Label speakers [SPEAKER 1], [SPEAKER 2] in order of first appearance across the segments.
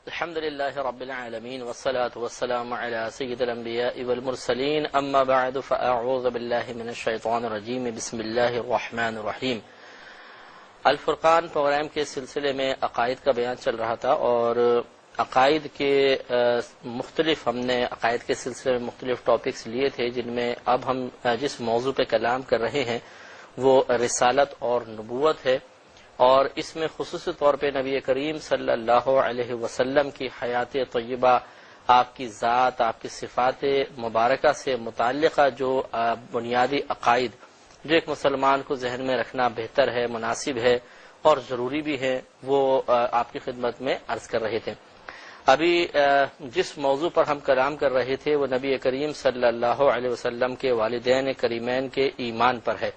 [SPEAKER 1] الحمد لله رب العالمين والصلاة والسلام على سيد الأنبياء والمرسلين أما بعد فأعوذ بالله من الشيطان الرجيم بسم الله الرحمن الرحیم۔ الفرقان پروگرام کے سلسلے میں عقائد کا بیان چل رہا تھا اور عقائد کے مختلف ہم نے عقائد کے سلسلے میں مختلف ٹاپکس لیے تھے، جن میں اب ہم جس موضوع پہ کلام کر رہے ہیں وہ رسالت اور نبوت ہے، اور اس میں خصوصی طور پہ نبی کریم صلی اللہ علیہ وسلم کی حیات طیبہ، آپ کی ذات، آپ کی صفات مبارکہ سے متعلقہ جو بنیادی عقائد جو ایک مسلمان کو ذہن میں رکھنا بہتر ہے، مناسب ہے اور ضروری بھی ہے، وہ آپ کی خدمت میں عرض کر رہے تھے۔ ابھی جس موضوع پر ہم کلام کر رہے تھے وہ نبی کریم صلی اللہ علیہ وسلم کے والدین کریمین کے ایمان پر ہے۔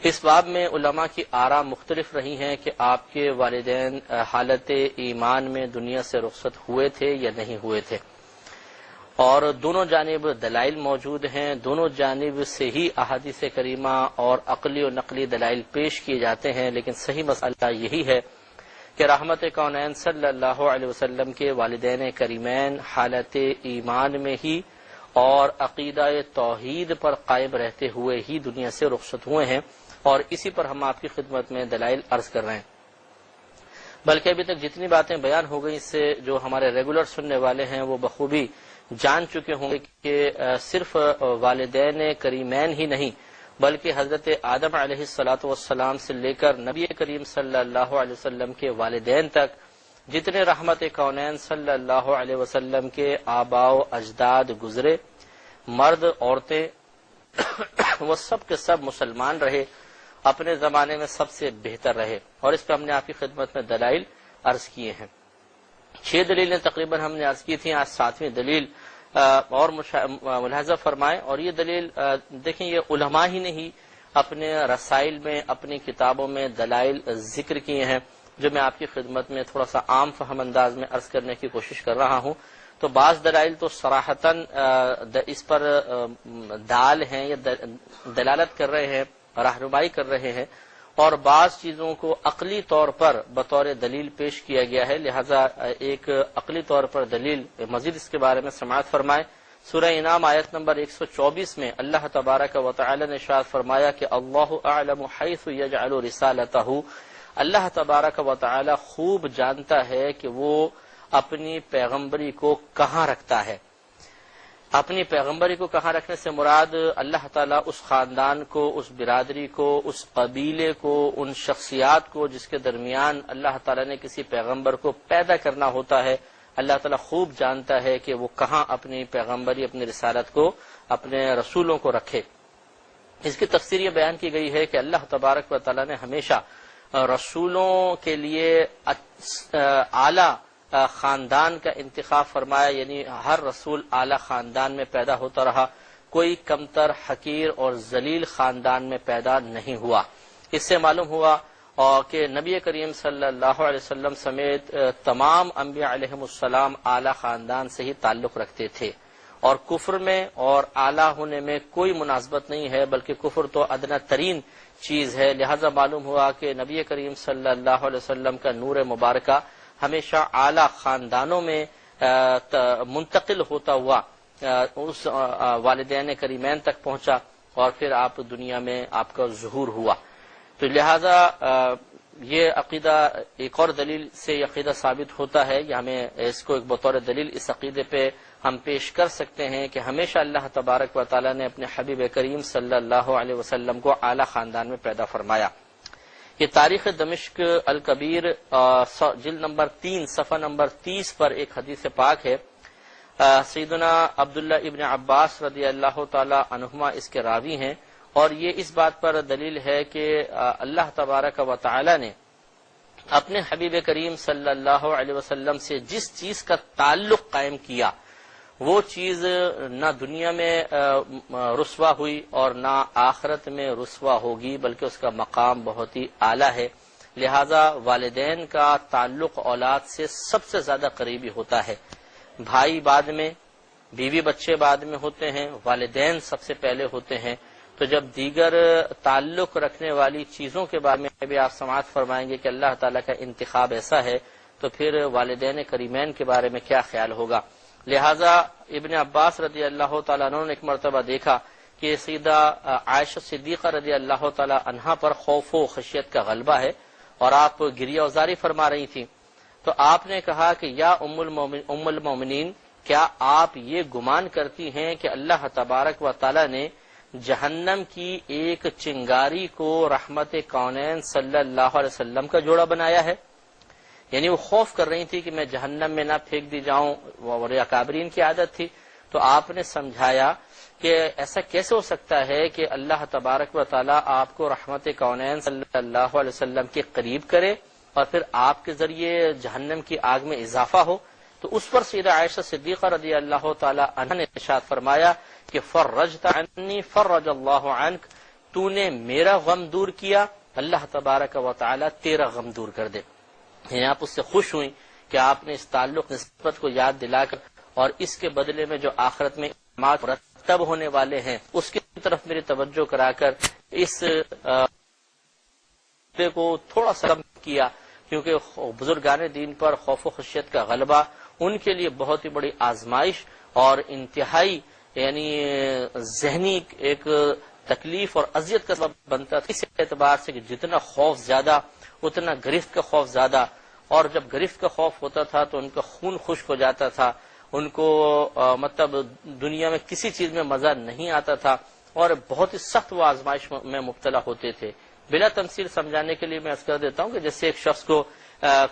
[SPEAKER 1] اس باب میں علماء کی آراء مختلف رہی ہیں کہ آپ کے والدین حالت ایمان میں دنیا سے رخصت ہوئے تھے یا نہیں ہوئے تھے، اور دونوں جانب دلائل موجود ہیں، دونوں جانب سے ہی احادیث کریمہ اور عقلی و نقلی دلائل پیش کیے جاتے ہیں، لیکن صحیح مسئلہ یہی ہے کہ رحمت کونین صلی اللہ علیہ وسلم کے والدین کریمین حالت ایمان میں ہی اور عقیدہ توحید پر قائم رہتے ہوئے ہی دنیا سے رخصت ہوئے ہیں، اور اسی پر ہم آپ کی خدمت میں دلائل عرض کر رہے ہیں۔ بلکہ ابھی تک جتنی باتیں بیان ہو گئی، اس سے جو ہمارے ریگولر سننے والے ہیں وہ بخوبی جان چکے ہوں گے کہ صرف والدین کریمین ہی نہیں بلکہ حضرت آدم علیہ الصلاۃ والسلام سے لے کر نبی کریم صلی اللہ علیہ وسلم کے والدین تک جتنے رحمت کونین صلی اللہ علیہ وسلم کے آباء و اجداد گزرے، مرد عورتیں وہ سب کے سب مسلمان رہے، اپنے زمانے میں سب سے بہتر رہے، اور اس پہ ہم نے آپ کی خدمت میں دلائل عرض کیے ہیں۔ 6 دلیلیں تقریباً ہم نے عرض کی تھیں، آج 7ویں دلیل اور ملاحظہ فرمائیں۔ اور یہ دلیل دیکھیں، یہ علماء ہی نہیں اپنے رسائل میں، اپنی کتابوں میں دلائل ذکر کیے ہیں، جو میں آپ کی خدمت میں تھوڑا سا عام فہم انداز میں عرض کرنے کی کوشش کر رہا ہوں۔ تو بعض دلائل تو صراحتاً اس پر دال ہیں یا دلالت کر رہے ہیں، رہنمائی کر رہے ہیں، اور بعض چیزوں کو عقلی طور پر بطور دلیل پیش کیا گیا ہے، لہذا ایک عقلی طور پر دلیل مزید اس کے بارے میں سماعت فرمائیں۔ سورہ انعام آیت نمبر 124 میں اللہ تبارک و تعالی نے ارشاد فرمایا کہ اللہ اعلم حیث یجعل رسالتہ، اللہ تبارک و تعالی خوب جانتا ہے کہ وہ اپنی پیغمبری کو کہاں رکھتا ہے۔ اپنی پیغمبری کو کہاں رکھنے سے مراد اللہ تعالیٰ اس خاندان کو، اس برادری کو، اس قبیلے کو، ان شخصیات کو جس کے درمیان اللہ تعالیٰ نے کسی پیغمبر کو پیدا کرنا ہوتا ہے، اللہ تعالیٰ خوب جانتا ہے کہ وہ کہاں اپنی پیغمبری، اپنی رسالت کو، اپنے رسولوں کو رکھے۔ اس کی تفسیر یہ بیان کی گئی ہے کہ اللہ تبارک و تعالیٰ نے ہمیشہ رسولوں کے لیے اعلیٰ خاندان کا انتخاب فرمایا، یعنی ہر رسول اعلی خاندان میں پیدا ہوتا رہا، کوئی کمتر، حقیر اور ذلیل خاندان میں پیدا نہیں ہوا۔ اس سے معلوم ہوا کہ نبی کریم صلی اللہ علیہ وسلم سمیت تمام انبیاء علیہم السلام اعلی خاندان سے ہی تعلق رکھتے تھے، اور کفر میں اور اعلی ہونے میں کوئی مناسبت نہیں ہے، بلکہ کفر تو ادنی ترین چیز ہے۔ لہذا معلوم ہوا کہ نبی کریم صلی اللہ علیہ وسلم کا نور مبارکہ ہمیشہ اعلی خاندانوں میں منتقل ہوتا ہوا اس والدین کریمین تک پہنچا، اور پھر آپ دنیا میں آپ کا ظہور ہوا۔ تو لہذا یہ عقیدہ ایک اور دلیل سے یہ عقیدہ ثابت ہوتا ہے کہ ہمیں اس کو ایک بطور دلیل اس عقیدے پہ ہم پیش کر سکتے ہیں کہ ہمیشہ اللہ تبارک و تعالیٰ نے اپنے حبیب کریم صلی اللہ علیہ وسلم کو اعلی خاندان میں پیدا فرمایا۔ یہ تاریخ دمشق الکبیر جلد نمبر 3 صفحہ نمبر 30 پر ایک حدیث پاک ہے۔ سیدنا عبداللہ ابن عباس رضی اللہ تعالی عنہما اس کے راوی ہیں، اور یہ اس بات پر دلیل ہے کہ اللہ تبارک و تعالی نے اپنے حبیب کریم صلی اللہ علیہ وسلم سے جس چیز کا تعلق قائم کیا وہ چیز نہ دنیا میں رسوا ہوئی اور نہ آخرت میں رسوا ہوگی، بلکہ اس کا مقام بہت ہی اعلیٰ ہے۔ لہذا والدین کا تعلق اولاد سے سب سے زیادہ قریبی ہوتا ہے۔ بھائی بعد میں، بیوی بچے بعد میں ہوتے ہیں، والدین سب سے پہلے ہوتے ہیں۔ تو جب دیگر تعلق رکھنے والی چیزوں کے بارے میں بھی آپ سماعت فرمائیں گے کہ اللہ تعالیٰ کا انتخاب ایسا ہے تو پھر والدین کریمین کے بارے میں کیا خیال ہوگا۔ لہذا ابن عباس رضی اللہ تعالیٰ عنہ نے ایک مرتبہ دیکھا کہ سیدہ عائشہ صدیقہ رضی اللہ تعالیٰ عنہا پر خوف و خشیت کا غلبہ ہے اور آپ گریہ وزاری فرما رہی تھیں، تو آپ نے کہا کہ یا ام المومنین، کیا آپ یہ گمان کرتی ہیں کہ اللہ تبارک و تعالیٰ نے جہنم کی ایک چنگاری کو رحمت کونین صلی اللہ علیہ وسلم کا جوڑا بنایا ہے؟ یعنی وہ خوف کر رہی تھی کہ میں جہنم میں نہ پھینک دی جاؤں، اور اکابرین کی عادت تھی، تو آپ نے سمجھایا کہ ایسا کیسے ہو سکتا ہے کہ اللہ تبارک و تعالیٰ آپ کو رحمت کونین صلی اللہ علیہ وسلم کے قریب کرے اور پھر آپ کے ذریعے جہنم کی آگ میں اضافہ ہو۔ تو اس پر سیدہ عائشہ صدیقہ رضی اللہ تعالی عنہا نے ارشاد فرمایا کہ فرجت عنی فرج اللہ عنک، تو نے میرا غم دور کیا، اللہ تبارک و تعالی تیرا غم دور کر دے۔ یعنی آپ اس سے خوش ہوئیں کہ آپ نے اس تعلق نسبت کو یاد دلا کر اور اس کے بدلے میں جو آخرت میں انعامات مرتب ہونے والے ہیں اس کی طرف میری توجہ کرا کر اس کو تھوڑا سا کم کیا، کیونکہ بزرگان دین پر خوف و خشیت کا غلبہ ان کے لیے بہت ہی بڑی آزمائش اور انتہائی یعنی ذہنی ایک تکلیف اور اذیت کا سبب بنتا تھا، اس اعتبار سے کہ جتنا خوف زیادہ اتنا گرفت کا خوف زیادہ، اور جب گرفت کا خوف ہوتا تھا تو ان کا خون خشک ہو جاتا تھا، ان کو مطلب دنیا میں کسی چیز میں مزہ نہیں آتا تھا اور بہت ہی سخت وہ آزمائش میں مبتلا ہوتے تھے۔ بلا تمثیل سمجھانے کے لیے میں عرض کر دیتا ہوں کہ جیسے ایک شخص کو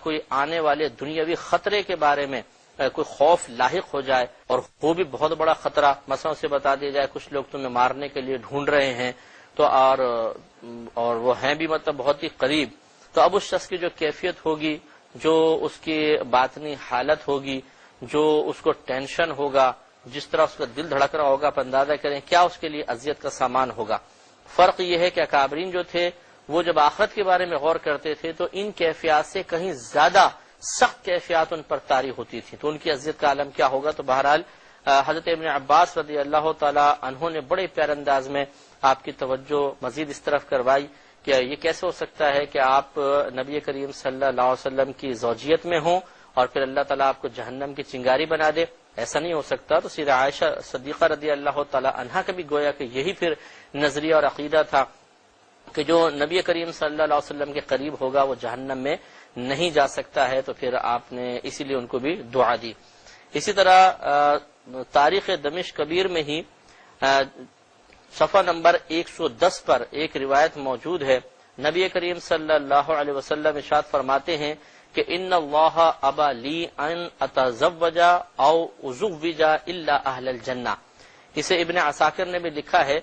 [SPEAKER 1] کوئی آنے والے دنیاوی خطرے کے بارے میں کوئی خوف لاحق ہو جائے اور وہ بھی بہت بڑا خطرہ، مثلا اسے بتا دیا جائے کچھ لوگ تمہیں مارنے کے لیے ڈھونڈ رہے ہیں، تو اور وہ ہیں بھی مطلب بہت ہی قریب، تو اب اس شخص کی جو کیفیت ہوگی، جو اس کی باطنی حالت ہوگی، جو اس کو ٹینشن ہوگا، جس طرح اس کا دل دھڑک رہا ہوگا، آپ اندازہ کریں کیا اس کے لیے اذیت کا سامان ہوگا۔ فرق یہ ہے کہ اکابرین جو تھے وہ جب آخرت کے بارے میں غور کرتے تھے تو ان کیفیات سے کہیں زیادہ سخت کیفیات ان پر طاری ہوتی تھی، تو ان کی اذیت کا عالم کیا ہوگا۔ تو بہرحال حضرت ابن عباس رضی اللہ تعالی عنہ نے بڑے پیارے انداز میں آپ کی توجہ مزید اس طرف کروائی کہ یہ کیسے ہو سکتا ہے کہ آپ نبی کریم صلی اللہ علیہ وسلم کی زوجیت میں ہوں اور پھر اللہ تعالیٰ آپ کو جہنم کی چنگاری بنا دے، ایسا نہیں ہو سکتا۔ تو سیدہ عائشہ صدیقہ رضی اللہ تعالی عنہا کا بھی گویا کہ یہی پھر نظریہ اور عقیدہ تھا کہ جو نبی کریم صلی اللہ علیہ وسلم کے قریب ہوگا وہ جہنم میں نہیں جا سکتا ہے، تو پھر آپ نے اسی لیے ان کو بھی دعا دی۔ اسی طرح تاریخ دمشق کبیر میں ہی صفحہ نمبر 110 پر ایک روایت موجود ہے، نبی کریم صلی اللہ علیہ وسلم ارشاد فرماتے ہیں کہ ان اللہ ابا لی ان اتزوج او ازوج الا اہل الجنہ۔ اسے ابن عساکر نے بھی لکھا ہے،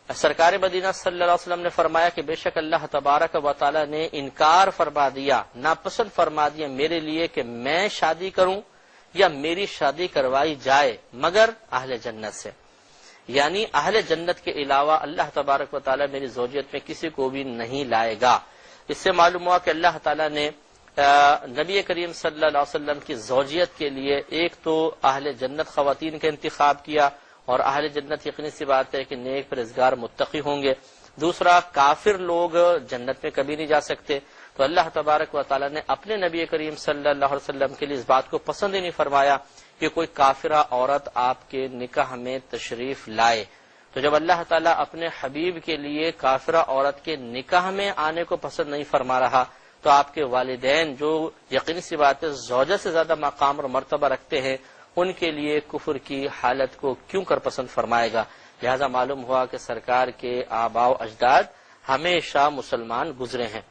[SPEAKER 1] سرکار مدینہ صلی اللہ علیہ وسلم نے فرمایا کہ بے شک اللہ تبارک و تعالی نے انکار فرما دیا، ناپسند فرما دیا میرے لیے کہ میں شادی کروں یا میری شادی کروائی جائے مگر اہل جنت سے، یعنی اہل جنت کے علاوہ اللہ تبارک و تعالی میری زوجیت میں کسی کو بھی نہیں لائے گا۔ اس سے معلوم ہوا کہ اللہ تعالی نے نبی کریم صلی اللہ علیہ وسلم کی زوجیت کے لیے ایک تو اہل جنت خواتین کا انتخاب کیا، اور اہل جنت یقینی سی بات ہے کہ نیک پرہیزگار متقی ہوں گے، دوسرا کافر لوگ جنت میں کبھی نہیں جا سکتے، تو اللہ تبارک و تعالی نے اپنے نبی کریم صلی اللہ علیہ وسلم کے لیے اس بات کو پسند ہی نہیں فرمایا کہ کوئی کافرہ عورت آپ کے نکاح میں تشریف لائے۔ تو جب اللہ تعالیٰ اپنے حبیب کے لیے کافرہ عورت کے نکاح میں آنے کو پسند نہیں فرما رہا تو آپ کے والدین جو یقینی سی بات ہے زوجہ سے زیادہ مقام اور مرتبہ رکھتے ہیں ان کے لیے کفر کی حالت کو کیوں کر پسند فرمائے گا۔ لہذا معلوم ہوا کہ سرکار کے آباء و اجداد ہمیشہ مسلمان گزرے ہیں۔